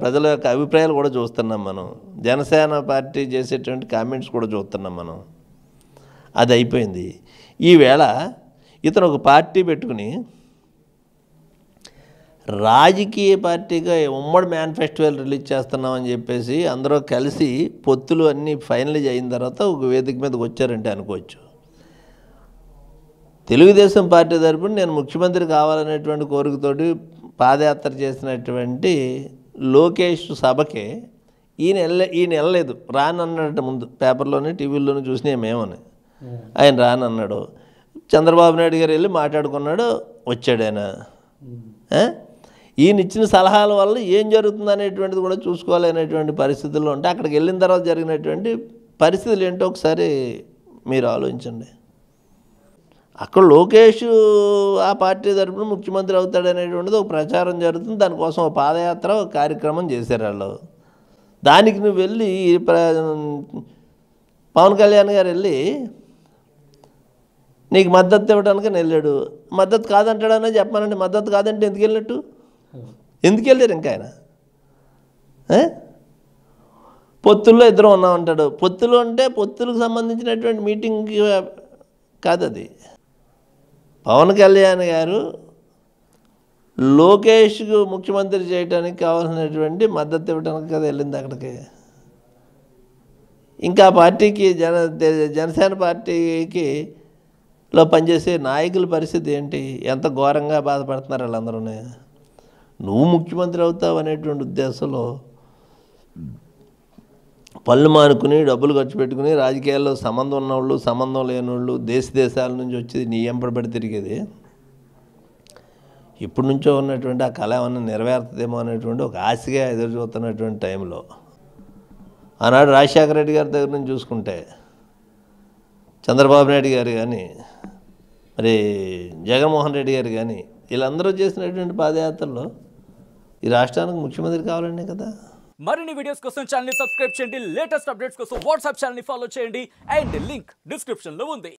ప్రజల యొక్క అభిప్రాయాలు కూడా చూస్తున్నాం మనం. జనసేన పార్టీ చేసేటువంటి కామెంట్స్ కూడా చూస్తున్నాం మనం. అది అయిపోయింది. ఈవేళ ఇతను ఒక పార్టీ పెట్టుకుని రాజకీయ పార్టీగా ఉమ్మడి మేనిఫెస్టోలు రిలీజ్ చేస్తున్నామని చెప్పేసి అందరూ కలిసి పొత్తులు అన్నీ ఫైనలైజ్ అయిన తర్వాత ఒక వేదిక మీదకి వచ్చారంటే అనుకోవచ్చు. తెలుగుదేశం పార్టీ తరపున నేను ముఖ్యమంత్రి కావాలనేటువంటి కోరికతోటి పాదయాత్ర చేసినటువంటి లోకేష్ సభకే ఈయన వెళ్ళలేదు. రానన్నట్టు ముందు పేపర్లోనే టీవీల్లోనే చూసినా మేమని. ఆయన రానన్నాడు. చంద్రబాబు నాయుడు గారు వెళ్ళి మాట్లాడుకున్నాడు, వచ్చాడు ఆయన. ఈయన ఇచ్చిన సలహాల వల్ల ఏం జరుగుతుంది అనేటువంటిది కూడా చూసుకోవాలనేటువంటి పరిస్థితుల్లో ఉంటే అక్కడికి వెళ్ళిన తర్వాత జరిగినటువంటి పరిస్థితులు ఏంటో ఒకసారి మీరు ఆలోచించండి. అక్కడ లోకేష్ ఆ పార్టీ తరపున ముఖ్యమంత్రి అవుతాడనేటువంటిది ఒక ప్రచారం జరుగుతుంది. దానికోసం ఒక పాదయాత్ర ఒక కార్యక్రమం చేశారు వాళ్ళు. దానికి నువ్వు వెళ్ళి పవన్ కళ్యాణ్ గారు వెళ్ళి నీకు మద్దతు ఇవ్వడానికి వెళ్ళాడు. మద్దతు కాదంటాడనే చెప్పానండి. మద్దతు కాదంటే ఎందుకు వెళ్ళినట్టు? ఎందుకు వెళ్ళారు ఇంకా ఆయన? పొత్తుల్లో ఇద్దరు ఉన్నామంటాడు. పొత్తులు అంటే పొత్తులకు సంబంధించినటువంటి మీటింగ్ కాదు అది. పవన్ కళ్యాణ్ గారు లోకేష్కు ముఖ్యమంత్రి చేయడానికి కావాల్సినటువంటి మద్దతు ఇవ్వడానికి కదా వెళ్ళింది అక్కడికి. ఇంకా పార్టీకి జనసేన పార్టీకి లో పనిచేసే నాయకుల పరిస్థితి ఏంటి? ఎంత ఘోరంగా బాధపడుతున్నారు వాళ్ళందరూ. నువ్వు ముఖ్యమంత్రి అవుతావు అనేటువంటి ఉద్దేశంలో పళ్ళు మానుకుని డబ్బులు ఖర్చు పెట్టుకుని రాజకీయాల్లో సంబంధం ఉన్నవాళ్ళు సంబంధం లేనివాళ్ళు దేశాల నుంచి వచ్చి నీ ఎంపడబడి తిరిగేది ఇప్పటి నుంచో ఉన్నటువంటి ఆ కళ ఏమన్నా నెరవేరుతుందేమో అనేటువంటి ఒక ఆశగా ఎదురు చూస్తున్నటువంటి టైంలో ఆనాడు రాజశేఖర రెడ్డి గారి దగ్గర నుంచి చూసుకుంటే చంద్రబాబు నాయుడు గారు కానీ మరి జగన్మోహన్ రెడ్డి గారు కానీ వీళ్ళందరూ చేసినటువంటి పాదయాత్రలో ఈ రాష్ట్రానికి ముఖ్యమంత్రి కావాలనే కదా. మరిన్ని వీడియోస్ కోసం ఛానల్ ని సబ్స్క్రైబ్ చేయండి. లేటెస్ట్ అప్డేట్స్ కోసం వాట్సాప్ ఛానల్ ని ఫాలో చేయండి. అండ్ లింక్ డిస్క్రిప్షన్ లో ఉంది.